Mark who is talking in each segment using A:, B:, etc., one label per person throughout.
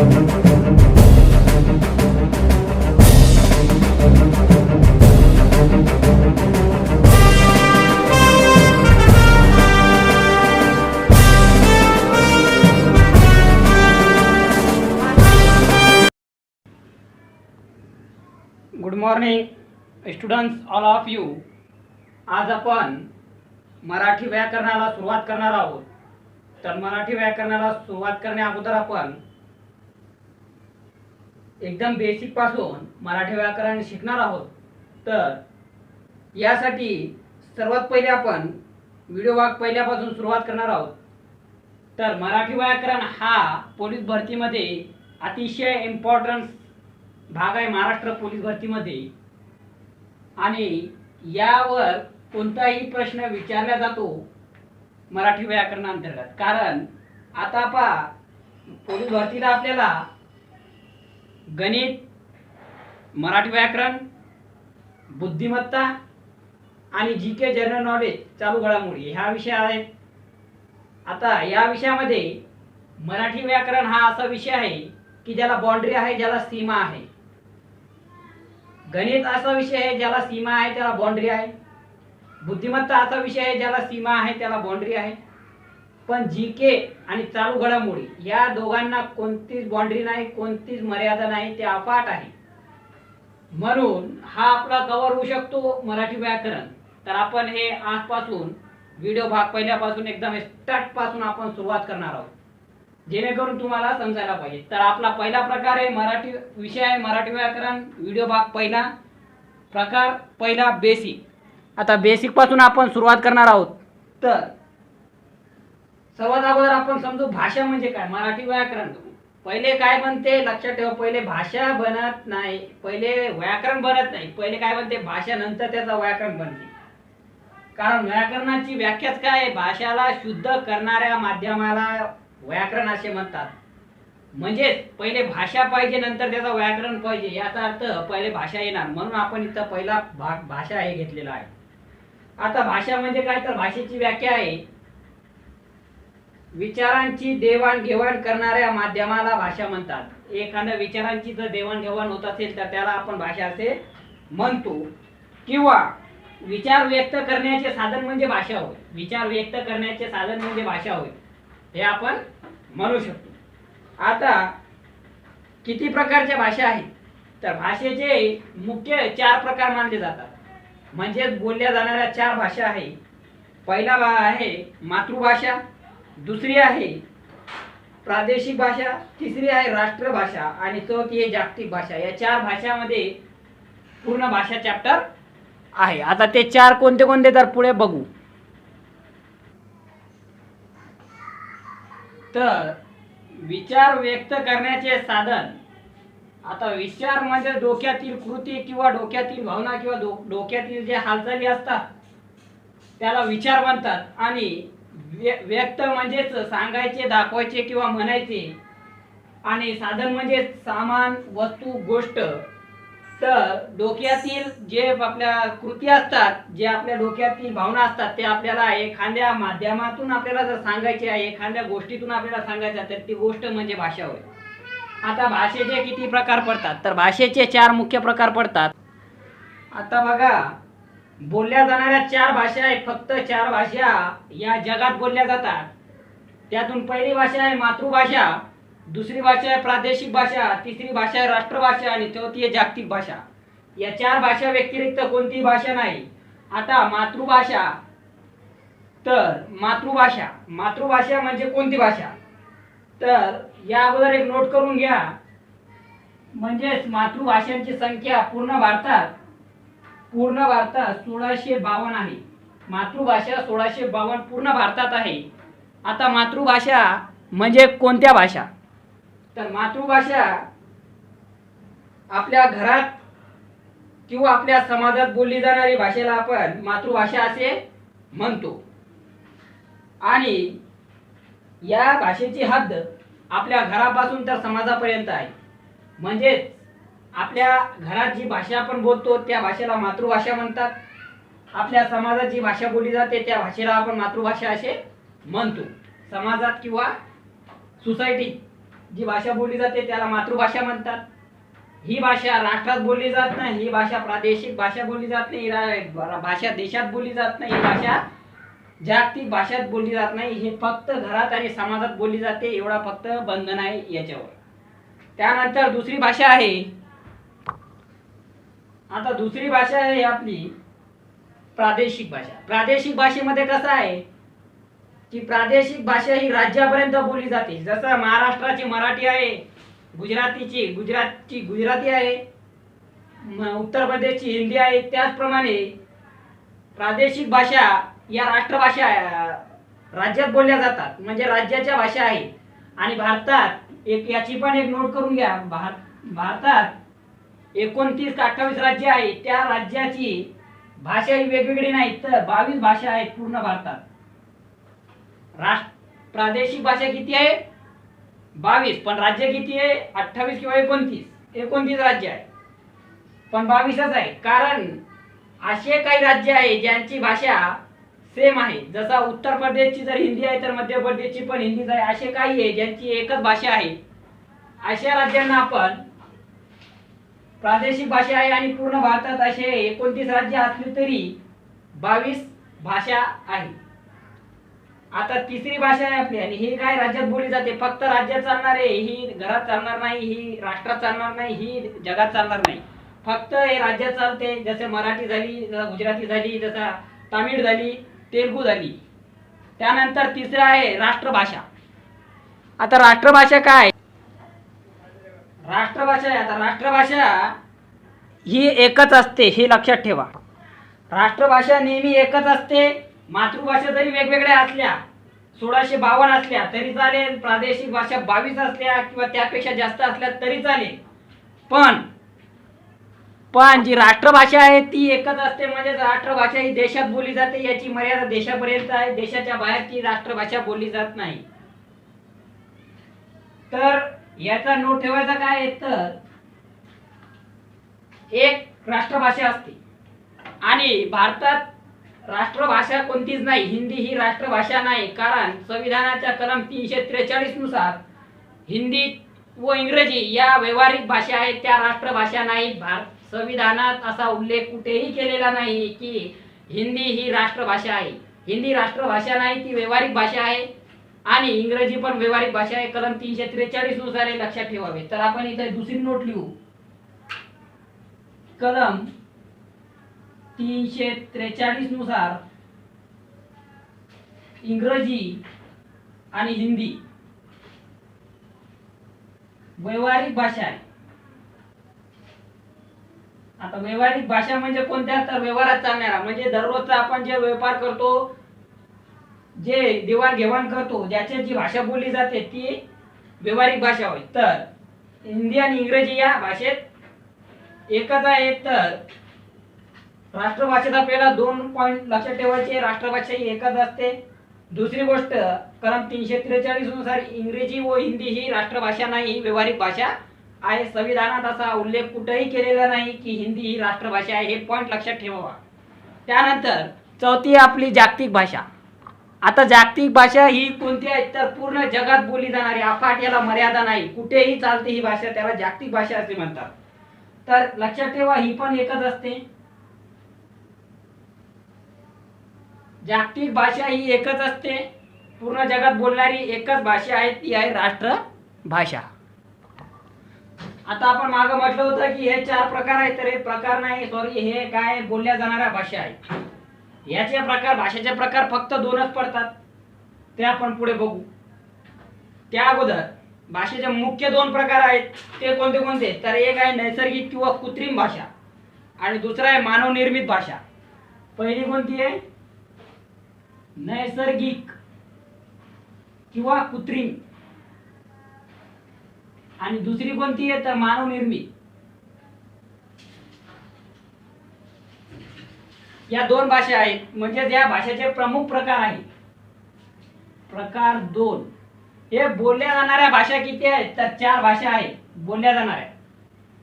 A: Good morning students all of you. आज आपण मराठी व्याकरणाला सुरुवात करणार आहोत. तर मराठी व्याकरणाला सुरुवात करण्या अगोदर आपण एकदम बेसिक पासून मराठी व्याकरण शिकणार आहोत. तर यासाठी सर्वात पहिले आपण व्हिडिओ भाग पहिल्यापासून सुरुवात करणार आहोत. तर मराठी व्याकरण हा पोलीस भरतीमध्ये अतिशय इम्पॉर्टंट भाग आहे महाराष्ट्र पोलीस भरतीमध्ये, आणि यावर कोणताही प्रश्न विचारला जातो मराठी व्याकरणांतर्गत. कारण आता पहा, पोलीस भरतीला आपल्याला गणित, मराठी व्याकरण, बुद्धिमत्ता आणि जी के जनरल नॉलेज, चालू घडामोडी ह्या विषय आहेत. आता या विषयामध्ये मराठी व्याकरण हा असा विषय आहे की ज्याला बाउंड्री आहे, ज्याला सीमा आहे. गणित असा विषय आहे ज्याला सीमा आहे, त्याला बाउंड्री आहे. बुद्धिमत्ता असा विषय आहे ज्याला सीमा आहे, त्याला बाउंड्री आहे. पण जी के आणि चालू घडामोडी या दोघांना कोणतीच बाउंड्री नाही, कोणतीच मर्यादा नाही, ते अफाट आहे. म्हणून हा आपला कव्हर होऊ शकतो मराठी व्याकरण. तर आपण हे आजपासून व्हिडिओ भाग पहिल्यापासून एकदम स्टार्ट पासून आपण सुरुवात करणार आहोत, जेणेकरून तुम्हाला समजायला पाहिजे. तर आपला पहिला प्रकार आहे मराठी विषय आहे मराठी व्याकरण. व्हिडिओ भाग पहिला प्रकार पहिला बेसिक. आता बेसिक पासून आपण सुरुवात करणार आहोत. तर सर्वात अगोदर आपण समजू भाषा म्हणजे काय. मराठी व्याकरण पहिले काय बनते लक्षात ठेवा. पहिले भाषा बनत नाही, पहिले व्याकरण बनत नाही. पहिले काय बनते भाषा, नंतर त्याचा व्याकरण बनते. कारण व्याकरणाची व्याख्याच काय आहे, भाषाला शुद्ध करणाऱ्या माध्यमाला व्याकरण असे म्हणतात. म्हणजे पहिले भाषा पाहिजे, नंतर त्याचा व्याकरण पाहिजे. याचा अर्थ पहिले भाषा येणार, म्हणून आपण इथं पहिला भाग भाषा हे घेतलेला आहे. आता भाषा म्हणजे काय, तर भाषेची व्याख्या आहे विचारांची देवाणघेवाण करणाऱ्या माध्यमाला भाषा म्हणतात. एखाद्या विचारांची जर देवाणघेवाण होत असेल तर त्याला आपण भाषा असे म्हणतो. किंवा विचार व्यक्त करण्याचे साधन म्हणजे भाषा होय. विचार व्यक्त करण्याचे साधन म्हणजे भाषा होय, हे आपण म्हणू शकतो. आता किती प्रकारच्या भाषा आहेत, तर भाषेचे मुख्य 4 प्रकार मानले जातात. म्हणजे बोलल्या जाणाऱ्या 4 भाषा आहे. पहिला आहे मातृभाषा, दुसरी आहे प्रादेशिक भाषा, तिसरी आहे राष्ट्रभाषा आणि चौथी आहे जागतिक भाषा. या 4 भाषांमध्ये पूर्ण भाषा चॅप्टर आहे. आता ते 4 कोणते कोणते तर पुढे बघू. तर विचार व्यक्त करण्याचे साधन. आता विचार म्हणजे डोक्यातील कृती किंवा डोक्यातील भावना किंवा डोक्यातील जे हालचाली असतात त्याला विचार म्हणतात. आणि व्यक्त म्हणजेच सांगायचे, दाखवायचे किंवा म्हणायचे. आणि साधन म्हणजे सामान, वस्तू, गोष्ट. तर डोक्यातील जे आपल्या कृती असतात, जे आपल्या डोक्यातील भावना असतात, ते आपल्याला एखाद्या माध्यमातून आपल्याला जर सांगायचे आहे, एखाद्या गोष्टीतून आपल्याला सांगायचं, तर ती गोष्ट म्हणजे भाषा होय. आता भाषेचे किती प्रकार पडतात, तर भाषेचे 4 मुख्य प्रकार पडतात. आता बघा, बोलल्या जाणाऱ्या 4 भाषा आहेत. फक्त 4 भाषा या जगात बोलल्या जातात. त्यातून पहिली भाषा आहे मातृभाषा, दुसरी भाषा आहे प्रादेशिक भाषा, तिसरी भाषा आहे राष्ट्रभाषा आणि चौथी आहे जागतिक भाषा. या 4 भाषा व्यतिरिक्त कोणतीही भाषा नाही. आता मातृभाषा. तर मातृभाषा म्हणजे कोणती भाषा, तर या अगोदर एक नोट करून घ्या. म्हणजेच मातृभाषांची संख्या पूर्ण भारतात 1652 आहे. मातृभाषा 1652 पूर्ण भारतात आहे. आता मातृभाषा म्हणजे कोणत्या भाषा, तर मातृभाषा आपल्या घरात किंवा आपल्या समाजात बोलली जाणारी भाषेला आपण मातृभाषा असे म्हणतो. आणि या भाषेची हद्द आपल्या घरापासून तर समाजापर्यंत आहे. म्हणजेच आपल्या घरात जी भाषा आपण बोलतो त्या भाषेला मातृभाषा म्हणतात. आपल्या समाजात जी भाषा बोलली जाते त्या भाषेला आपण मातृभाषा असे म्हणतो. समाजात किंवा सोसायटी जी भाषा बोलली जाते त्याला मातृभाषा म्हणतात. ही भाषा राष्ट्रात बोलली जात नाही, ही भाषा प्रादेशिक भाषा बोलली जात नाही, भाषा देशात बोलली जात नाही, ही भाषा जागतिक भाषेत बोलली जात नाही. हे फक्त घरात आणि समाजात बोलली जाते, एवढा फक्त बंधन आहे याच्यावर. त्यानंतर दुसरी भाषा आहे. आता दुसरी भाषा आहे आपली प्रादेशिक भाषा. प्रादेशिक भाषेमध्ये कसं आहे की प्रादेशिक भाषा ही राज्यापर्यंत बोलली जाते. जसं महाराष्ट्राची मराठी आहे, गुजरातची गुजराती आहे, उत्तर प्रदेशची हिंदी आहे, त्याचप्रमाणे प्रादेशिक भाषा या राष्ट्रभाषा राज्यात बोलल्या जातात, म्हणजे राज्याच्या भाषा आहे. आणि भारतात याची पण एक नोट करून घ्या. भारतात 29 का 28 राज्य आहे. त्या राज्याची भाषा ही वेगवेगळी नाही, तर 22 भाषा आहेत पूर्ण भारतात. प्रादेशिक भाषा किती आहे? 22. पण राज्य किती आहे? 28 किंवा 29 राज्य आहे, पण 22च आहे. कारण असे काही राज्य आहे ज्यांची भाषा सेम आहे. जसा उत्तर प्रदेशची जर हिंदी आहे तर मध्य प्रदेशची पण हिंदीच आहे. असे काही आहे ज्यांची एकच भाषा आहे. अशा राज्यांना आपण प्रादेशिक भाषा आहे. आणि पूर्ण भारतात असे 29 राज्य असली तरी 22 भाषा आहे. आता तिसरी भाषा आहे आपली, आणि ही काय राज्यात बोलली जाते, फक्त राज्यात चालणार आहे. ही घरात चालणार नाही, ही राष्ट्रात चालणार नाही, ही जगात चालणार नाही, फक्त हे राज्यात चालते. जसे मराठी झाली, गुजराती झाली, जसा तामिळ झाली, तेलुगू झाली. त्यानंतर तिसरं आहे राष्ट्रभाषा. आता राष्ट्रभाषा काय? राष्ट्रभाषा आहे. आता राष्ट्रभाषा ही एकच असते, हे लक्षात ठेवा. राष्ट्रभाषा नेहमी एकच असते. मातृभाषा जरी वेगवेगळ्या असल्या, 1652 असल्या तरी चालेल, प्रादेशिक भाषा 22 असल्या किंवा त्यापेक्षा जास्त असल्या तरी चालेल, पण जी राष्ट्रभाषा आहे ती एकच असते. म्हणजे राष्ट्रभाषा ही देशात बोलली जाते, याची मर्यादा देशापर्यंत आहे. देशाच्या बाहेर ती राष्ट्रभाषा बोलली जात नाही. तर याचा नोट ठेवायचा काय आहे, तर एक राष्ट्रभाषा असते. आणि भारतात राष्ट्रभाषा कोणतीच नाही. हिंदी ही राष्ट्रभाषा नाही, कारण संविधानाच्या कलम 343 नुसार हिंदी व इंग्रजी या व्यावहारिक भाषा आहेत, त्या राष्ट्रभाषा नाहीत. संविधानात असा उल्लेख कुठेही केलेला नाही की हिंदी ही राष्ट्रभाषा आहे. हिंदी राष्ट्रभाषा नाही, ती व्यावहारिक भाषा आहे. आणि इंग्रजी पण व्यावहारिक भाषा आहे, कलम 343 नुसार. हे लक्षात ठेवावे. तर आपण इथे दुसरी नोट लिहू. कलम 343 नुसार इंग्रजी आणि हिंदी व्यावहारिक भाषा आहे. आता व्यावहारिक भाषा म्हणजे कोणत्या? तर व्यवहारात चालणारा, म्हणजे दररोजचा आपण जे व्यापार करतो, जे देवाणघेवाण करतो, ज्याची जी भाषा बोलली जाते ती व्यावहारिक भाषा होय. तर हिंदी आणि इंग्रजी या भाषेत एकच आहे. तर राष्ट्रभाषेचा आपल्याला 2 पॉइंट लक्षात ठेवायचे. राष्ट्रभाषा ही एकच असते. दुसरी गोष्ट, कलम 343 नुसार इंग्रजी व हिंदी ही राष्ट्रभाषा नाही, ही व्यावहारिक भाषा आहे. संविधानात असा उल्लेख कुठेही केलेला नाही की हिंदी ही राष्ट्रभाषा आहे. हे पॉइंट लक्षात ठेवा. त्यानंतर चौथी आपली जागतिक भाषा. आता जागतिक भाषा ही कोणती आहे, तर पूर्ण जगात बोलली जाणारी, अफाट याला मर्यादा नाही, कुठेही चालते ही भाषा, त्याला जागतिक भाषा असे म्हणतात. तर लक्षात ठेवा, ही पण एकच असते. जागतिक भाषा ही एकच असते, पूर्ण जगात बोलणारी एकच भाषा आहे, ती आहे राष्ट्रभाषा. आता आपण मागे म्हटलं होतं की हे 4 प्रकार आहेत, तर हे प्रकार नाही, सॉरी, हे काय बोलल्या जाणाऱ्या भाषा आहेत. याचे प्रकार, भाषेचे प्रकार फक्त 2च पडतात, ते आपण पुढे बघू. त्या अगोदर भाषेचे मुख्य 2 प्रकार आहेत, ते कोणते कोणते? तर एक आहे नैसर्गिक किंवा कृत्रिम भाषा, आणि दुसरा आहे मानवनिर्मित भाषा. पहिली कोणती आहे? नैसर्गिक किंवा कृत्रिम. आणि दुसरी कोणती आहे? तर मानवनिर्मित. या 2 भाषा आहेत, म्हणजे या भाषेचे प्रमुख प्रकार आहेत. प्रकार 2. हे बोलल्या जाणाऱ्या भाषा किती आहेत? तर 4 भाषा आहेत बोलल्या जाणाऱ्या.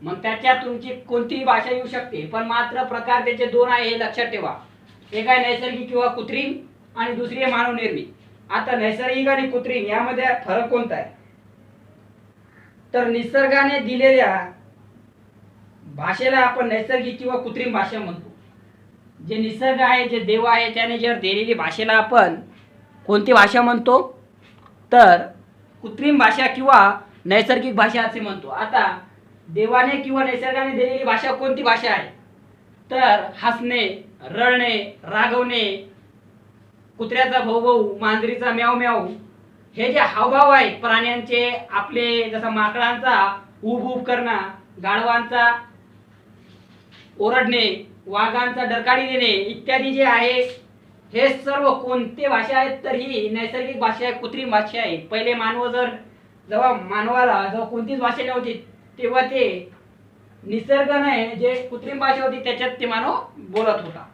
A: मग त्याच्यात तुमची कोणतीही भाषा येऊ शकते, पण मात्र प्रकार त्याचे 2 आहे, हे लक्षात ठेवा. एक आहे नैसर्गिक किंवा कृत्रिम, आणि दुसरी आहे मानवनिर्मित. आता नैसर्गिक आणि कृत्रिम यामध्ये फरक कोणता आहे? तर निसर्गाने दिलेल्या भाषेला आपण नैसर्गिक किंवा कृत्रिम भाषा म्हणतो. जे निसर्ग आहे, जे देव आहे, त्याने जर दिलेली भाषेला आपण कोणती भाषा म्हणतो, तर कृत्रिम भाषा किंवा नैसर्गिक भाषा असे म्हणतो. आता देवाने किंवा निसर्गाने दिलेली भाषा कोणती भाषा आहे, तर हसणे, रडणे, रागवणे, कुत्र्याचा भौभौ, मांजरीचा म्याव म्याव, हे जे हावभाव आहेत प्राण्यांचे, आपले जसं माकडांचा ऊब ऊब करणं, गाढवांचा ओरडणे, वाघांचा डरकाळी देणे इत्यादी जे आहे, हे सर्व कोणते भाषा आहेत, तर ही नैसर्गिक भाषा आहे, कृत्रिम भाषा आहे. पहिले जेव्हा मानवाला कोणतीच भाषा नव्हती, तेव्हा ते निसर्गाने जे कृत्रिम भाषा होती त्याच्यात ते मानव बोलत होता.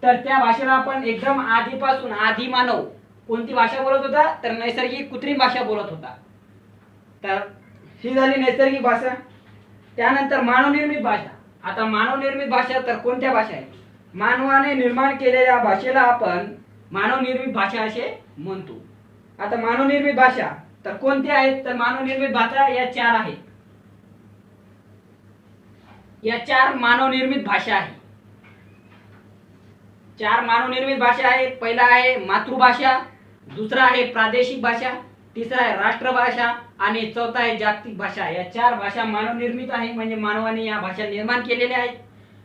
A: तर त्या भाषेला आपण एकदम आधीपासून आधी मानव कोणती भाषा बोलत होता, तर नैसर्गिक कृत्रिम भाषा बोलत होता. तर ही झाली नैसर्गिक भाषा. त्यानंतर मानवनिर्मित भाषा. आता मानवनिर्मित भाषा तर कोणत्या भाषा आहेत, मानवाने निर्माण केलेल्या भाषेला आपण मानवनिर्मित भाषा असे म्हणतो. आता मानवनिर्मित भाषा तर कोणत्या आहेत, तर मानवनिर्मित भाषा या 4 आहेत. या 4 मानवनिर्मित भाषा आहेत. 4 मानवनिर्मित भाषा आहे. पहिला आहे मातृभाषा, दुसरा आहे प्रादेशिक भाषा, तिसरा आहे राष्ट्रभाषा आणि चौथा आहे जागतिक भाषा. या 4 भाषा मानवनिर्मित आहे, म्हणजे मानवाने या भाषा निर्माण केलेल्या आहेत.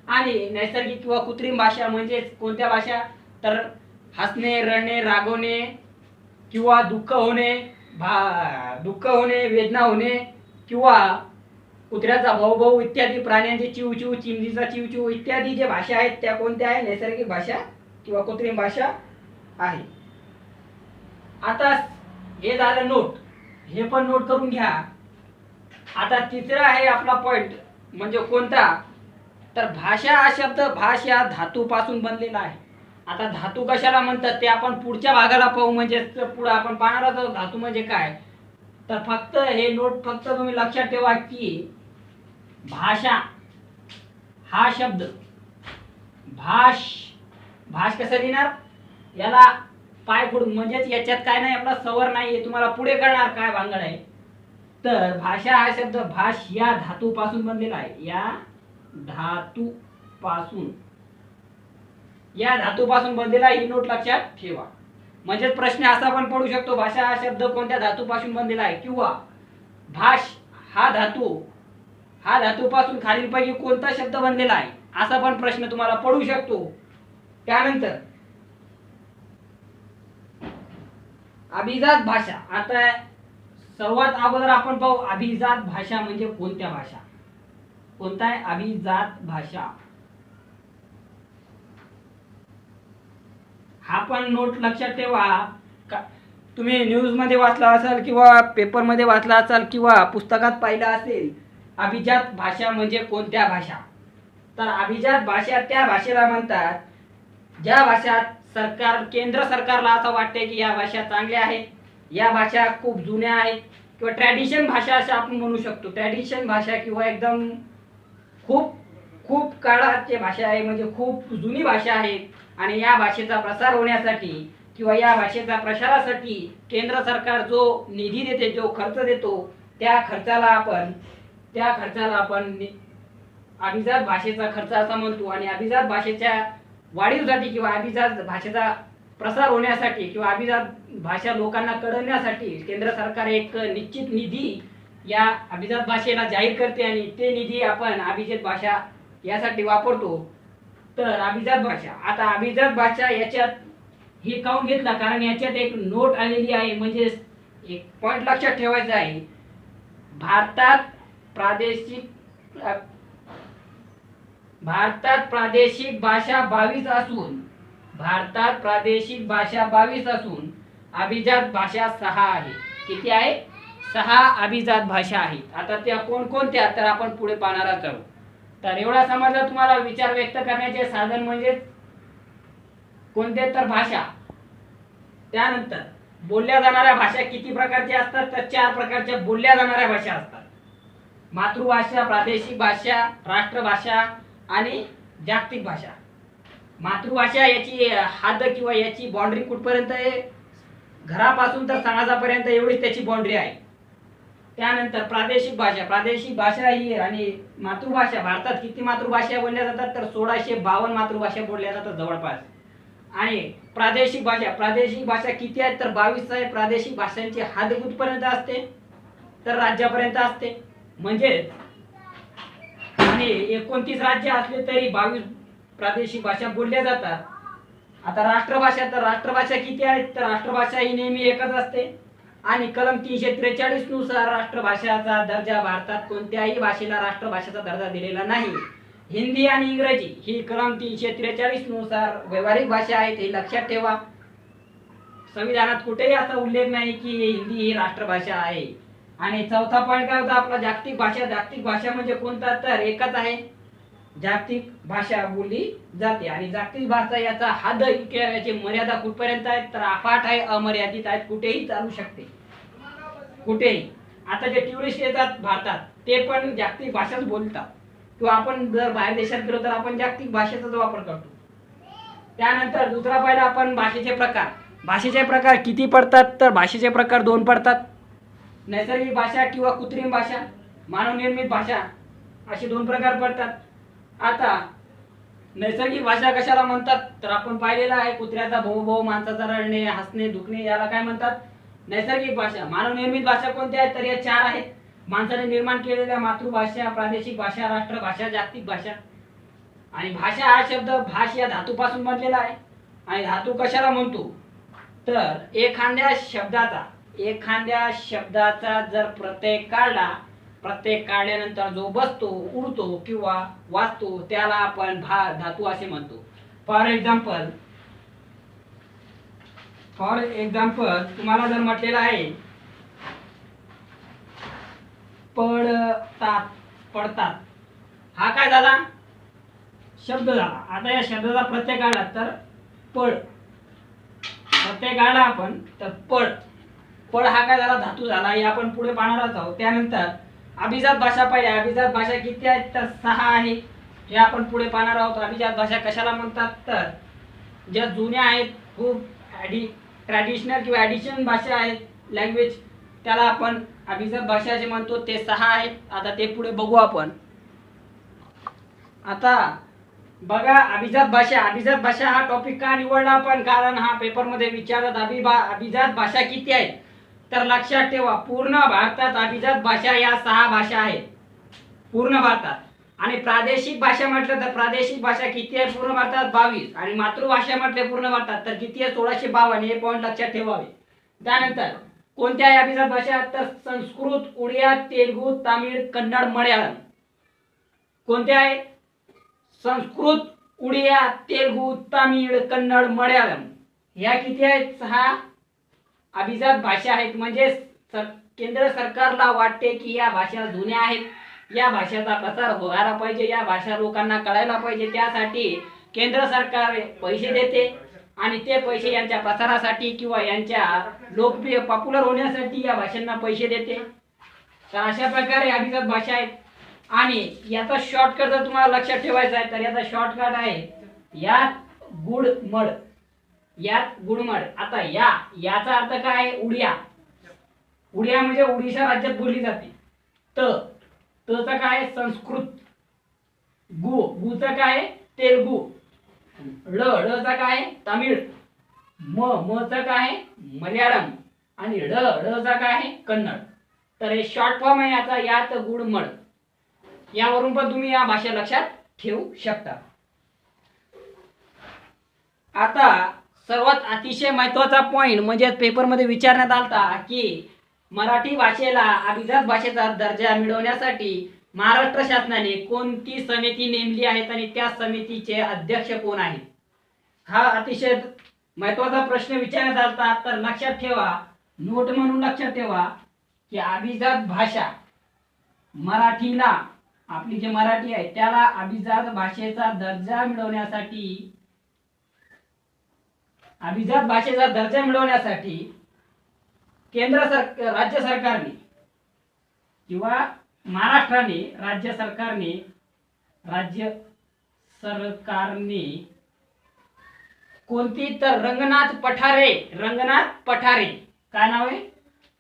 A: आणि नैसर्गिक किंवा कृत्रिम भाषा म्हणजे कोणत्या भाषा, तर हसणे, रडणे, रागवणे किंवा दुःख होणे, वेदना होणे किंवा कुत्र्याचा भौभौ इत्यादी, प्राण्यांचे चिवचिव, चिमणीचा चिवचिव इत्यादी जे भाषा आहेत त्या कोणत्या आहे, नैसर्गिक भाषा किंवा कृत्रिम भाषा आहे. आता हे झालं नोट, हे पण नोट करून घ्या. आता तिसरा आहे आपला पॉइंट, म्हणजे कोणता, तर भाषा हा शब्द भाष या धातूपासून बनलेला आहे. आता धातू कशाला म्हणतात ते आपण पुढच्या भागाला पाहू, म्हणजे पुढे आपण पाहणार आहोत धातू म्हणजे काय. तर फक्त हे नोट फक्त तुम्ही लक्षात ठेवा की भाषा हा शब्द भाष कसं लिहिणार, याला पाय फोडून, म्हणजेच याच्यात काय नाही, आपला सवर नाही, हे तुम्हाला पुढे कळणार काय भानगड आहे. तर भाषा हा शब्द भाष या धातूपासून बनलेला आहे. या धातूपासून बनलेला, ही नोट लक्षात ठेवा. म्हणजेच प्रश्न असा पण पडू शकतो, भाषा हा शब्द कोणत्या धातूपासून बनलेला आहे, किंवा भाष हा धातूपासून खालीलपैकी कोणता शब्द बनलेला आहे, असा पण प्रश्न तुम्हाला पडू शकतो. त्यानंतर अभिजात भाषा. आता सर्वात अगोदर आपण पाहू अभिजात भाषा म्हणजे कोणत्या भाषा, कोणता आहे अभिजात भाषा. हा पण नोट लक्षात ठेवा. तुम्ही न्यूज मध्ये वाचला असाल किंवा पेपर मध्ये वाचला असाल किंवा पुस्तकात पाहिलं असेल, अभिजात भाषा म्हणजे कोणत्या भाषा. तर अभिजात भाषा त्या भाषेला म्हणतात ज्या भाषात केंद्र सरकारला असं वाटते की या भाषा चांगल्या आहेत, या भाषा खूप जुन्या आहेत, किंवा ट्रॅडिशन भाषा असं आपण म्हणू शकतो. ट्रॅडिशन भाषा किंवा एकदम खूप काळाची भाषा आहे, म्हणजे खूप जुनी भाषा आहे. आणि या भाषेचा प्रसार होण्यासाठी किंवा या भाषेच्या प्रसारासाठी केंद्र सरकार जो निधी देते, जो खर्च देतो, त्या खर्चाला आपण अभिजात भाषेचा खर्च असा म्हणतो. आणि अभिजात भाषेच्या वाढीसाठी किंवा अभिजात भाषेचा प्रसार होण्यासाठी किंवा अभिजात भाषा लोकांना कळण्यासाठी केंद्र सरकार एक निश्चित निधी या अभिजात भाषेला जाहीर करते आणि ते निधी आपण अभिजात भाषा यासाठी वापरतो. तर अभिजात भाषा. आता अभिजात भाषा याच्यात हे काऊन घेतला, कारण याच्यात एक नोट आलेली आहे, म्हणजे एक पॉइंट लक्षात ठेवायचा आहे. भारतात प्रादेशिक भाषा 22 असून अभिजात भाषा 6 आहे. किती आहे? 6 अभिजात भाषा आहेत. आता त्या कोणकोणत्या, तर आपण पुढे पाहणार आहोत. तर एवढा समजलं तुम्हाला. विचार व्यक्त करण्याचे साधन म्हणजे कोणते, तर भाषा. त्यानंतर बोलल्या जाणाऱ्या भाषा किती प्रकारच्या असतात, तर 4 प्रकारच्या बोलल्या जाणाऱ्या भाषा असतात. मातृभाषा, प्रादेशिक भाषा, राष्ट्रभाषा आणि जागतिक भाषा. मातृभाषा याची हद किंवा याची बाउंड्री कुठपर्यंत आहे, घरापासून तर समाजापर्यंत एवढीच त्याची बाउंड्री आहे. त्यानंतर प्रादेशिक भाषा ही आणि मातृभाषा, भारतात किती मातृभाषा बोलल्या जातात तर 1652 मातृभाषा बोलल्या जातात जवळपास. आणि प्रादेशिक भाषा किती आहेत तर 22 आहे. प्रादेशिक भाषांची हद कुठपर्यंत असते तर राज्यापर्यंत असते. म्हणजे आणि 29 राज्य असले तरी 22 प्रादेशिक भाषा बोलल्या जातात. आता राष्ट्रभाषा किती आहेत तर राष्ट्रभाषा ही नेहमी एकच असते. आणि कलम 343 नुसार राष्ट्रभाषाचा दर्जा भारतात कोणत्याही भाषेला राष्ट्रभाषेचा दर्जा दिलेला नाही. हिंदी आणि इंग्रजी ही कलम 343 नुसार व्यावहारिक भाषा आहेत, हे लक्षात ठेवा. संविधानात कुठेही असा उल्लेख नाही की हिंदी ही राष्ट्रभाषा आहे. आणि चौथा पॉईंट काय होता आपला, जागतिक भाषा म्हणजे कोणता तर एकच आहे, जागतिक भाषा बोलली जाते. आणि जागतिक भाषा याचा हद याची मर्यादा कुठपर्यंत आहे तर अफाट आहे, अमर्यादित आहे, कुठेही चालू शकते, कुठेही. आता जे टुरिस्ट येतात भारतात ते पण जागतिक भाषाच बोलतात, किंवा आपण जर बाहेर देशात गेलो तर आपण जागतिक भाषेचाच वापर करतो. त्यानंतर दुसरा पहिला आपण भाषेचे प्रकार किती पडतात तर भाषेचे प्रकार 2 पडतात. नैसर्गिक भाषा किंवा कृत्रिम भाषा, मानवनिर्मित भाषा असे 2 प्रकार पडतात. आता नैसर्गिक भाषा कशाला म्हणतात तर आपण पाहिलेलं आहे, कुत्र्याचा भोवभोव, माणसाचा रडणे, हसणे, दुखणे याला काय म्हणतात नैसर्गिक भाषा. मानवनिर्मित भाषा कोणत्या आहेत तर या 4 आहेत. माणसाने निर्माण केलेल्या मातृभाषा, प्रादेशिक भाषा, राष्ट्रभाषा, जागतिक भाषा. आणि भाषा हा शब्द भाष या धातूपासून बनलेला आहे. आणि धातू कशाला म्हणतो तर एखाद्या शब्दाचा जर प्रत्यय काढल्यानंतर जो बसतो, उडतो किंवा वाचतो त्याला आपण धातू असे म्हणतो. फॉर एक्झाम्पल तुम्हाला जर म्हटलेलं आहे पडतात, हा काय झाला शब्द झाला. आता या शब्दाचा प्रत्यय काढला तर प्रत्यय काढला आपण तर पड हा काय झाला धातू झाला. हे आपण पुढे पाहणारच आहोत. त्यानंतर अभिजात भाषा पाहिजे. अभिजात भाषा किती आहेत तर 6 आहे, हे आपण पुढे पाहणार आहोत. अभिजात भाषा कशाला म्हणतात तर ज्या जुन्या आहेत, खूप ट्रॅडिशनल किंवा ॲडिशन भाषा आहेत, लँग्वेज, त्याला आपण अभिजात भाषा जे म्हणतो ते 6 आहेत. आता ते पुढे बघू आपण. आता बघा अभिजात भाषा हा टॉपिक का निवडला आपण कारण हा पेपरमध्ये विचारतात. अभिजात भाषा किती आहेत तर लक्षात ठेवा, पूर्ण भारतात अभिजात भाषा या 6 भाषा आहेत पूर्ण भारतात. आणि प्रादेशिक भाषा म्हटलं तर प्रादेशिक भाषा किती आहे पूर्ण भारतात 22. आणि मातृभाषा म्हटले पूर्ण भारतात तर किती आहे 1652. हे पॉईंट लक्षात ठेवावे. त्यानंतर कोणत्या आहे अभिजात भाषा तर संस्कृत, उडिया, तेलुगू, तामिळ, कन्नड, मल्याळम. कोणत्या आहे संस्कृत, उडिया, तेलुगू, तामिळ, कन्नड, मल्याळम. ह्या किती आहेत 6 अभिजात भाषा आहेत. म्हणजे केंद्र सरकारला वाटते की या भाषा जुन्या आहेत, या भाषेचा प्रसार व्हायला पाहिजे, या भाषा लोकांना कळायला पाहिजे, त्यासाठी केंद्र सरकार पैसे देते. आणि ते पैसे यांच्या प्रसारासाठी किंवा यांच्या लोकप्रिय पॉप्युलर होण्यासाठी या भाषांना पैसे देते. तर अशा प्रकारे अभिजात भाषा आहेत. आणि याचा शॉर्टकट जर तुम्हाला लक्षात ठेवायचा आहे तर याचा शॉर्टकट आहे यात गुडमड. आता याचा अर्थ काय आहे उडिया म्हणजे ओडिशा राज्यात बोलली जाते. तचा काय संस्कृत, गुचा काय तेलुगू, ळचा काय तामिळ, मचा काय मल्याळम आणि ळचा काय कन्नड. तर हे शॉर्ट फॉर्म आहे याचा यात गुडमड. यावरून पण तुम्ही या भाषा लक्षात ठेवू शकता. आता सर्वात अतिशय महत्त्वाचा पॉइंट म्हणजे पेपरमध्ये विचारण्यात आलता की मराठी भाषेला अभिजात भाषेचा दर्जा मिळवण्यासाठी महाराष्ट्र शासनाने कोणती समिती नेमली आहेत आणि त्या समितीचे अध्यक्ष कोण आहेत. हा अतिशय महत्त्वाचा प्रश्न विचारण्यात आलता. तर लक्षात ठेवा, नोट म्हणून लक्षात ठेवा की अभिजात भाषा मराठीला, आपली जे मराठी आहे त्याला अभिजात भाषेचा दर्जा मिळवण्यासाठी राज्य सरकारने किंवा महाराष्ट्राने राज्य सरकारने कोणती तर रंगनाथ पठारे काय नाव आहे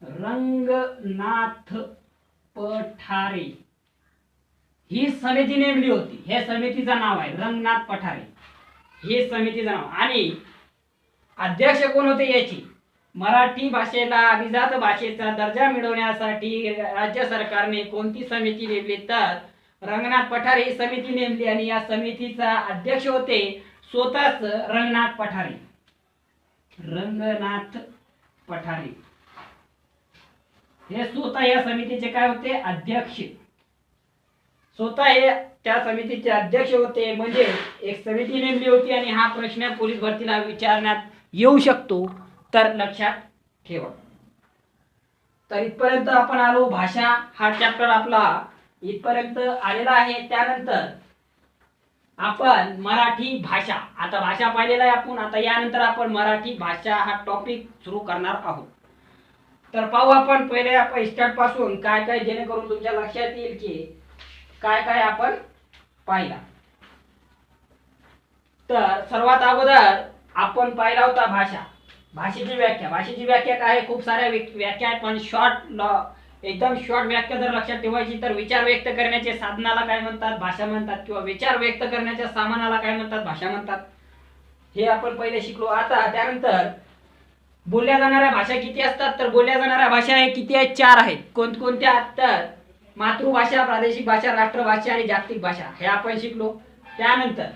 A: रंगनाथ पठारे ही समिती नेमली होती. हे समितीचं नाव आहे रंगनाथ पठारे. हे समितीचं नाव. आणि अध्यक्ष कोण होते याची? मराठी भाषेला अभिजात भाषेचा दर्जा मिळवण्यासाठी राज्य सरकारने कोणती समिती नेमली? तर रंगनाथ पठारे ही समिती नेमली. आणि या समितीचा अध्यक्ष होते स्वतःच रंगनाथ पठारे. रंगनाथ पठारे हे स्वतः या समितीचे काय होते? अध्यक्ष. स्वतः हे त्या समितीचे अध्यक्ष होते. म्हणजे एक समिती नेमली होती. आणि हा प्रश्न पोलीस भरतीला विचारण्यात येऊ शकतो, तर लक्षात ठेवा. तर इथपर्यंत आपण आलो. भाषा हा चॅप्टर आपला इथपर्यंत आलेला आहे. त्यानंतर आपण मराठी भाषा, आता भाषा पाहिलेला आहे आपण. आता यानंतर आपण मराठी भाषा हा टॉपिक सुरू करणार आहोत. तर पाहू आपण पहिले आपण स्टार्ट पासून काय काय, जेणेकरून तुमच्या लक्षात येईल की काय काय आपण पाहिला. तर सर्वात अगोदर आपण पाहिला होता भाषा. भाषेची व्याख्या. भाषेची व्याख्या काय आहे? खूप साऱ्या व्याख्या आहेत, पण एकदम शॉर्ट व्याख्या जर लक्षात ठेवायची तर विचार व्यक्त करण्याचे साधनाला काय म्हणतात? भाषा म्हणतात. किंवा विचार व्यक्त करण्याच्या सामानाला काय म्हणतात? भाषा म्हणतात. हे आपण पहिले शिकलो. आता त्यानंतर बोलल्या जाणाऱ्या भाषा किती असतात? तर बोलल्या जाणाऱ्या भाषा हे किती आहेत? 4 आहेत. कोणकोणत्या? तर मातृभाषा, प्रादेशिक भाषा, राष्ट्रभाषा आणि जागतिक भाषा हे आपण शिकलो. त्यानंतर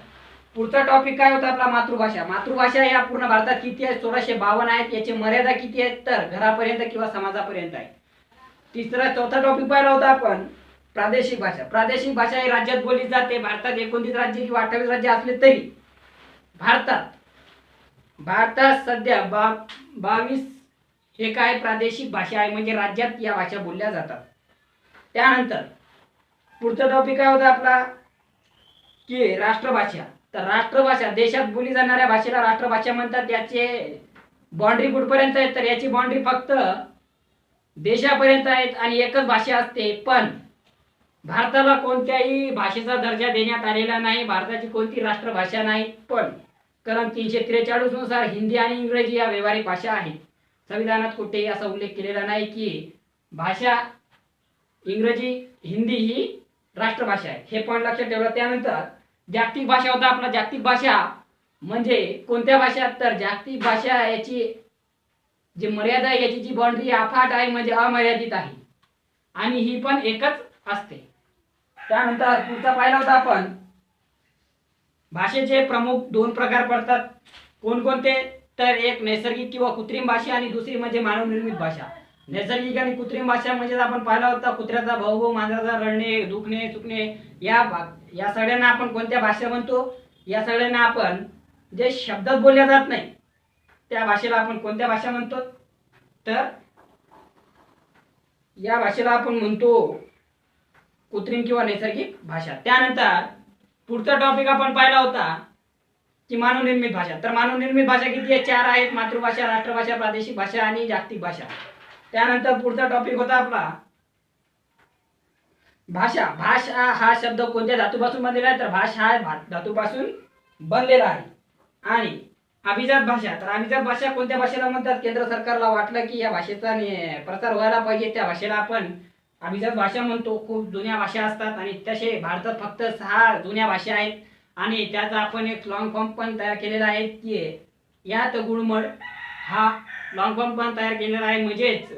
A: पुढचा टॉपिक काय होता आपला? मातृभाषा. मातृभाषा या पूर्ण भारतात किती आहेत? 1652 आहेत. याची मर्यादा किती आहेत? तर घरापर्यंत किंवा समाजापर्यंत आहे. चौथा टॉपिक पाहिला होता आपण प्रादेशिक भाषा. प्रादेशिक भाषा ही राज्यात बोलली जाते. भारतात 29 राज्य किंवा 28 राज्य असले तरी भारतात सध्या 22 हे काय प्रादेशिक भाषा आहे, म्हणजे राज्यात या भाषा बोलल्या जातात. त्यानंतर पुढचा टॉपिक काय होता आपला की राष्ट्रभाषा. तर राष्ट्रभाषा देशात बोलली जाणाऱ्या भाषेला राष्ट्रभाषा म्हणतात. याचे बाउंड्री कुठपर्यंत आहे? तर याची बाउंड्री फक्त देशापर्यंत आहेत आणि एकच भाषा असते. पण भारताला कोणत्याही भाषेचा दर्जा देण्यात आलेला नाही. भारताची कोणती राष्ट्रभाषा नाही. पण कलम 343 नुसार हिंदी आणि इंग्रजी या व्यावहारिक भाषा आहेत. संविधानात कुठेही असा उल्लेख केलेला नाही की भाषा इंग्रजी, हिंदी ही राष्ट्रभाषा आहे. हे पण लक्षात ठेवलं. त्यानंतर जागतिक भाषा होता आपला. जागतिक भाषा म्हणजे कोणत्या भाषा? तर जागतिक भाषा याची जी मर्यादा आहे, याची जी बाउंड्री अफाट आहे, म्हणजे अमर्यादित आहे. आणि ही पण एकच असते. त्यानंतर पुढचा पाहिला होता आपण भाषेचे प्रमुख 2 प्रकार पडतात. कोणकोणते? तर एक नैसर्गिक किंवा कृत्रिम भाषा आणि दुसरी म्हणजे मानवनिर्मित भाषा. नैसर्गिक आणि कृत्रिम भाषा म्हणजे आपण पाहिला होता कुत्र्याचा भाऊ, मांजराचा रडणे, दुखणे, चुकणे, या सगळ्यांना आपण कोणत्या भाषा म्हणतो? या सगळ्यांना आपण जे शब्दात बोलल्या जात नाही त्या भाषेला आपण कोणत्या भाषा म्हणतो? तर या भाषेला आपण म्हणतो कृत्रिम किंवा नैसर्गिक भाषा. त्यानंतर पुढचा टॉपिक आपण पाहिला होता की मानवनिर्मित भाषा. तर मानवनिर्मित भाषा किती आहे? 4 आहेत. मातृभाषा, राष्ट्रभाषा, प्रादेशिक भाषा आणि जागतिक भाषा. त्यानंतर पुढचा टॉपिक होता आपला भाषा. भाषा हा शब्द कोणत्या धातूपासून बनलेला आहे? तर भाषा हा धातूपासून बनलेला आहे. आणि अभिजात भाषा. तर अभिजात भाषा कोणत्या भाषेला म्हणतात? केंद्र सरकारला वाटलं की या भाषेचा प्रचार व्हायला पाहिजे, त्या भाषेला आपण अभिजात भाषा म्हणतो. खूप जुन्या भाषा असतात आणि तसे भारतात फक्त 6 जुन्या भाषा आहेत. आणि त्याचा आपण एक लॉंग फॉर्म पण तयार केलेला आहे की यात गुळमड हा लॉंग फॉर्म पण तयार केलेला आहे. म्हणजेच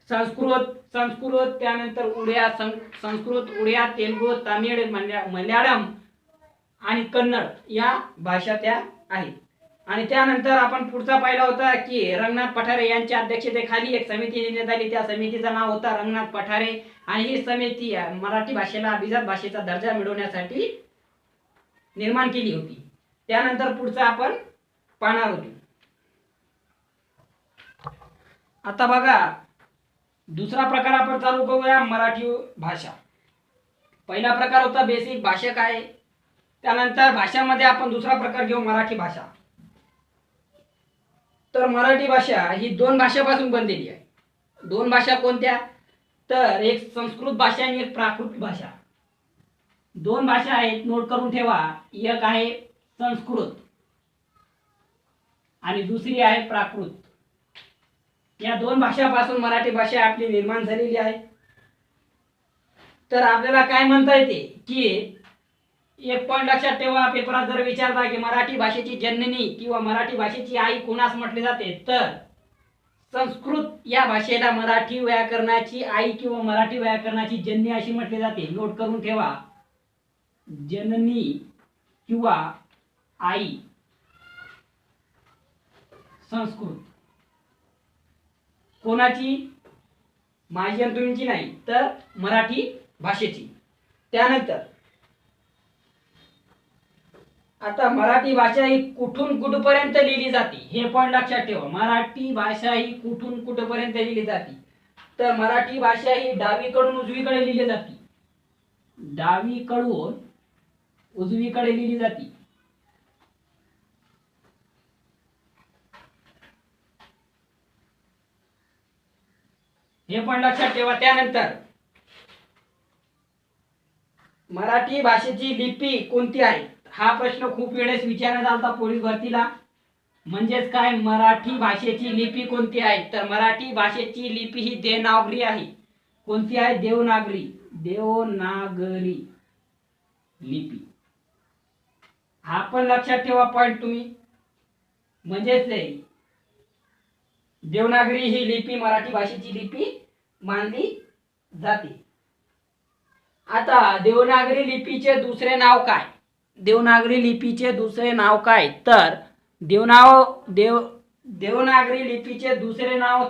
A: संस्कृत, त्यानंतर उडिया, संस्कृत, उडिया, तेलुगू, तामिळ, मल्याळम आणि कन्नड या भाषा त्या आहेत. आणि त्यानंतर आपण पुढचा पाहिला होता की रंगनाथ पठारे यांच्या अध्यक्षतेखाली एक समिती नेमण्यात आली. त्या समितीचं नाव होता रंगनाथ पठारे. आणि ही समिती मराठी भाषेला अभिजात भाषेचा दर्जा मिळवण्यासाठी निर्माण केली होती. त्यानंतर पुढचा आपण पाहणार होतो. आता बघा दुसरा प्रकार आपण चालू करूया मराठी भाषा. पहिला प्रकार होता बेसिक भाषा काय. त्यानंतर भाषामध्ये आपण दुसरा प्रकार घेऊ मराठी भाषा. तर मराठी भाषा ही 2 भाषापासून बनलेली आहे. 2 भाषा कोणत्या? तर एक संस्कृत भाषा आणि एक प्राकृत भाषा. 2 भाषा आहेत, नोट करून ठेवा. एक आहे संस्कृत आणि दुसरी आहे प्राकृत. या 2 भाषापासून मराठी भाषा आपली निर्माण झालेली आहे. तर आपल्याला काय म्हणता येते की एक पॉइंट लक्षात ठेवा, पेपरात जर विचारता की मराठी भाषेची जननी किंवा मराठी भाषेची आई कोणास म्हटले जाते, तर संस्कृत या भाषेला मराठी व्याकरणाची आई किंवा मराठी व्याकरणाची जननी अशी म्हटले जाते. नोट करून ठेवा, जननी किंवा आई संस्कृत. कोणाची? माझी आणि तुमची नाही, तर मराठी भाषेची. त्यानंतर आता मराठी भाषा ही कुठून कुठपर्यंत लिहिली जाते हे पण लक्षात ठेवा. मराठी भाषा ही कुठून कुठपर्यंत लिहिली जाते, तर मराठी भाषा ही डावीकडून उजवीकडे लिहिली जाते. डावीकडून उजवीकडे लिहिली जाते. हे पण लक्षात ठेवा. त्यानंतर मराठी भाषेची लिपी कोणती आहे हा प्रश्न खूप वेळेस विचारण्यात आला पोलीस भरतीला. म्हणजेच काय, मराठी भाषेची लिपी कोणती आहे, तर मराठी भाषेची लिपी ही देवनागरी आहे. कोणती आहे? देवनागरी. देवनागरी लिपी. हा पण लक्षात ठेवा पॉइंट तुम्ही. म्हणजेच देवनागरी ही लिपी मराठी भाषेची लिपी मानली जाते. आता देवनागरी लिपीचे दुसरे नाव काय? देवनागरी लिपीचे दुसरे नाव काय, तर देवनागरी लिपीचे दुसरे नाव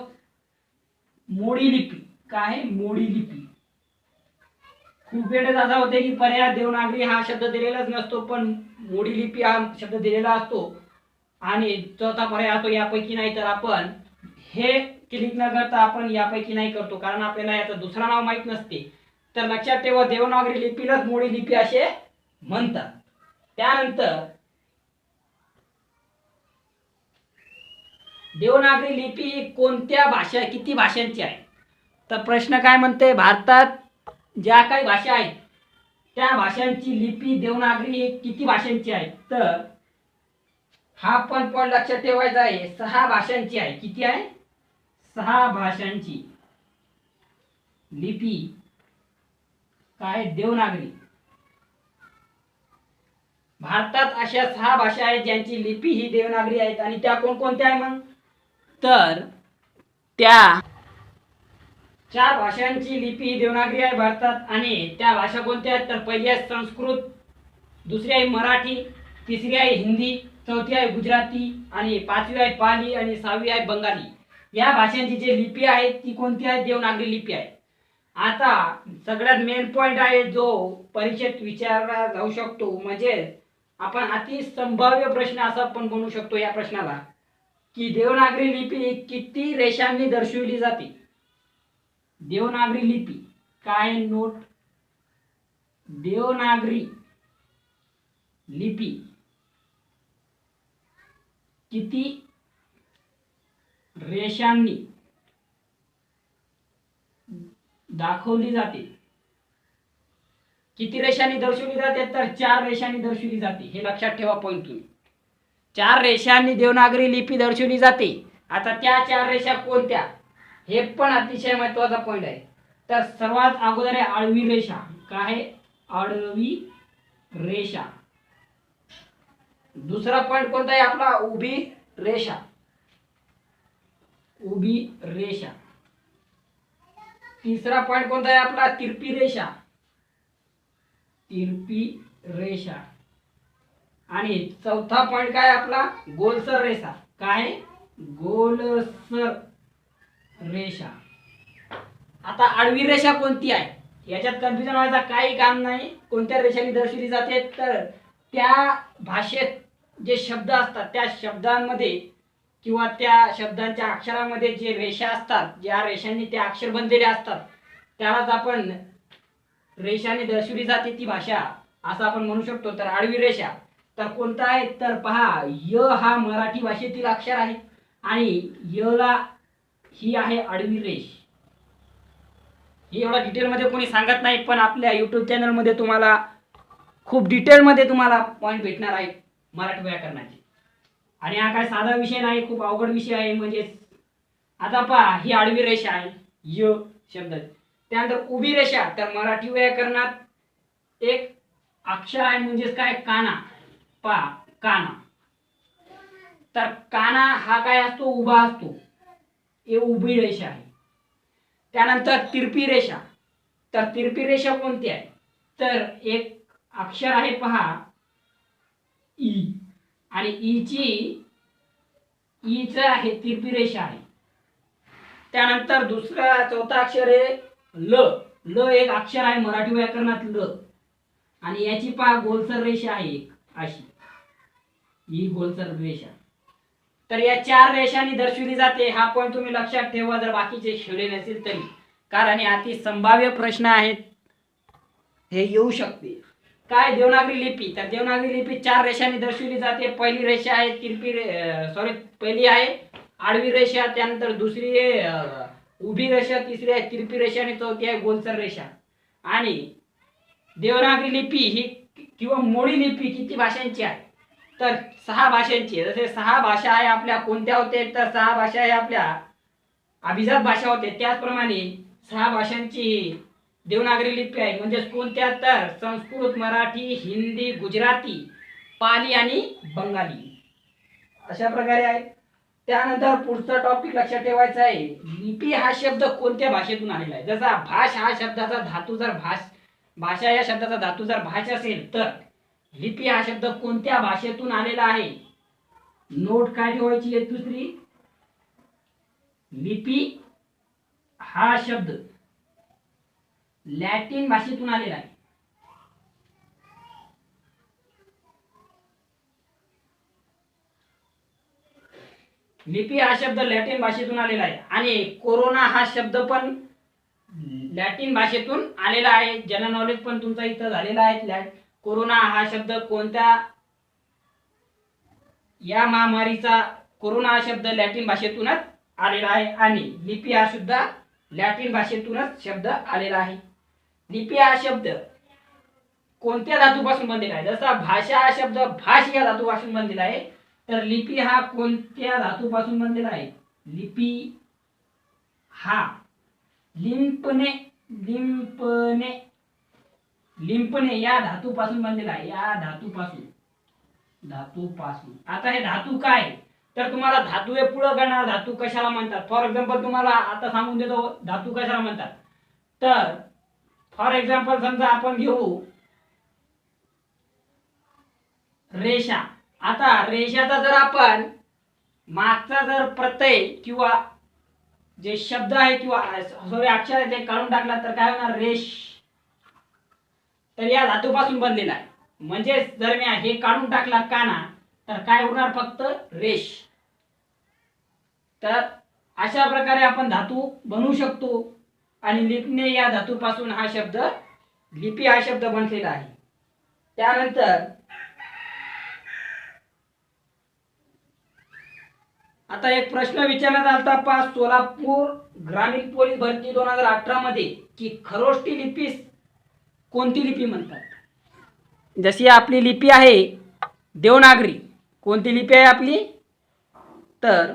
A: मोडी लिपी. काय? मोडी लिपी. खूप वेळेस असा होते की पर्याय देवनागरी हा शब्द दिलेलाच नसतो, पण मोडी लिपी हा शब्द दिलेला असतो आणि चौथा पर्याय असतो यापैकी नाही. तर आपण हे क्लिक न करता आपण यापैकी नाही करतो, कारण आपल्याला याचं दुसरा नाव माहित नसते. तर लक्षात ठेवा, देवनागरी लिपीलाच मोडी लिपी असे म्हणतात. त्यानंतर देवनागरी लिपी कोणत्या भाषा किती भाषांची आहे, तर प्रश्न काय म्हणते, भारतात ज्या काही भाषा आहेत त्या भाषांची लिपी देवनागरी ही किती भाषांची आहे, तर हा पण लक्षात ठेवायचा आहे, 6 भाषांची आहे. किती आहे? 6 भाषांची लिपी काय? देवनागरी. भारतात अशा 6 भाषा आहेत ज्यांची लिपी ही देवनागरी आहेत. आणि त्या कोणकोणत्या आहे मग, तर त्या 4 भाषांची लिपी ही देवनागरी आहे भारतात. आणि त्या भाषा कोणत्या आहेत, तर पहिली आहे संस्कृत, दुसरी आहे मराठी, तिसरी आहे हिंदी, चौथी आहे गुजराती, आणि 5वी आहे पाली, आणि 6वी आहे बंगाली. या भाषांची जी लिपी आहे ती कोणती आहे? देवनागरी लिपी आहे. आता सगळ्यात मेन पॉइंट आहे जो परीक्षेत विचारला जाऊ शकतो, म्हणजे आपण अति संभाव्य प्रश्न असा आपण बनवू शकतो या प्रश्नाला, की देवनागरी लिपी किती रेषांनी दर्शविली जाते. देवनागरी लिपी काय? नोट, देवनागरी लिपी किती रेषांनी दाखवली जाते. किती रेषांनी दर्शवली जाते, तर 4 रेषांनी दर्शवली जाते. हे लक्षात ठेवा पॉइंट तुम्ही. 4 रेषांनी देवनागरी लिपी दर्शवली जाते. आता त्या 4 रेषा कोणत्या हे पण अतिशय महत्वाचा पॉइंट आहे. तर सर्वात अगोदर आहे आडवी रेषा. काय? आडवी रेषा. दुसरा पॉइंट कोणता आहे आपला? उभी रेषा. उभी रेषा. तिसरा पॉइंट कोणता आहे आपला? तिरपी रेषा. तिरपी रेषा. आणि चौथा पॉइंट काय आपला? गोलसर रेषा. काय? गोलसर रेषा. आता आडवी रेषा कोणती आहे याच्यात कन्फ्युजन व्हायचा काही काम नाही. कोणत्या रेषांनी दर्शवली जाते, तर त्या भाषेत जे शब्द असतात त्या शब्दांमध्ये किंवा त्या शब्दांच्या अक्षरामध्ये जे रेषा असतात, ज्या रेषांनी ते अक्षर बनलेले असतात त्यालाच आपण रेषांनी दर्शवली जाते ती भाषा असं आपण म्हणू शकतो. तर आडवी रेषा तर कोणता आहे, तर पहा, य हा मराठी भाषेतील अक्षर आहे आणि य ला ही आहे आडवी रेष. ही एवढा डिटेलमध्ये कोणी सांगत नाही, पण आपल्या यूट्यूब चॅनलमध्ये तुम्हाला खूप डिटेलमध्ये तुम्हाला पॉईंट भेटणार आहे मराठी व्याकरणाचे. आणि हा काय साधा विषय नाही, खूप अवघड विषय आहे. म्हणजे आता पहा, ही आडवी रेषा आहे य शब्द, त्यानंतर उभी रेषा, तर मराठी व्याकरणात एक अक्षर आहे म्हणजेच काय, काना. काना. तर काना हा काय असतो, उभा असतो, हे उभी रेषा आहे. त्यानंतर तिरपी रेषा, तर तिरपी रेषा कोणती आहे, तर एक अक्षर आहे पहा ई, आणि ईच आहे तिरपी रेषा आहे. त्यानंतर चौथा अक्षर आहे ल एक अक्षर आहे मराठी व्याकरणात ल, आणि याची पहा गोलसर रेषा आहे एक अशी, ही गोलसर रेषा. तर या 4 रेषांनी दर्शवली जाते. हा पॉईंट तुम्ही लक्षात ठेवा जर बाकीचे खेळले नसेल तरी, कारण हे अति संभाव्य प्रश्न आहेत, हे येऊ शकते. काय, देवनागरी लिपी, तर देवनागरी लिपी 4 रेषांनी दर्शवली जाते. पहिली रेषा आहे पहिली आहे आडवी रेषा, त्यानंतर दुसरी आहे उभी रेषा, तिसरी आहे तिरपी रेषा, आणि चौथी आहे गोलसर रेषा. आणि देवनागरी लिपी ही किंवा मोडी लिपी किती भाषांची आहे, तर 6 भाषांची. जसे 6 भाषा आहे आपल्या कोणत्या होते, तर 6 भाषा आहे आपल्या अभिजात भाषा होते, त्याचप्रमाणे 6 भाषांची देवनागरी लिपी आहे. म्हणजे कोणत्या, तर संस्कृत, मराठी, हिंदी, गुजराती, पाली आणि बंगाली, अशा प्रकारे आहे. त्यानंतर पुढचा टॉपिक लक्षात ठेवायचा आहे, लिपी हा शब्द कोणत्या भाषेतून आलेला आहे. जसा भाष हा शब्दाचा धातू जर भाषा या शब्दाचा धातू जर भाषा असेल, तर लिपी हा शब्द कोणत्या भाषेतून आलेला आहे. नोट काय ठेवायची आहे दुसरी, लिपी हा शब्द लॅटिन भाषेतून आलेला आहे. लिपी हा शब्द लॅटिन भाषेतून आलेला आहे. आणि कोरोना हा शब्द पण लॅटिन भाषेतून आलेला आहे. जनरल नॉलेज पण तुमचा इथं झालेला आहे. कोरोना हा शब्द कोणत्या, या महामारीचा कोरोना हा शब्द लॅटिन भाषेतूनच आलेला आहे. आणि लिपी हा सुद्धा लॅटिन भाषेतूनच शब्द आलेला आहे. लिपी हा शब्द कोणत्या धातूपासून बनलेला आहे. जसा भाषा हा शब्द भाष या धातूपासून बनलेला आहे, तर लिपी हा कोणत्या धातूपासून बनलेला आहे. लिपी हा लिंपणे या धातूपासून बनलेला आहे. या धातूपासून. आता हे धातू काय, तर तुम्हाला धातू हे पुढे करणार, धातू कशाला म्हणतात. फॉर एक्झाम्पल तुम्हाला आता सांगून देतो धातू कशाला म्हणतात. तर फॉर एक्झाम्पल समजा आपण घेऊ रेषा. आता रेषाचा जर आपण मागचा जर प्रत्यय किंवा जे शब्द आहे किंवा अक्षर आहे ते काढून टाकला तर काय होणार, रेष. तर या धातूपासून बनलेला आहे. म्हणजे जर मी हे काढून टाकला काना, तर काय होणार, फक्त रेष. तर अशा प्रकारे आपण धातू बनवू शकतो. आणि लिपणे या धातूपासून हा शब्द, लिपी हा शब्द बनलेला आहे. त्यानंतर आता एक प्रश्न विचारण्यात आला पहा, सोलापूर ग्रामीण पोलीस भरती 2018 मध्ये की खरोष्टी लिपीस कोणती लिपी म्हणतात. जशी आपली लिपी आहे देवनागरी, कोणती लिपी आहे आपली, तर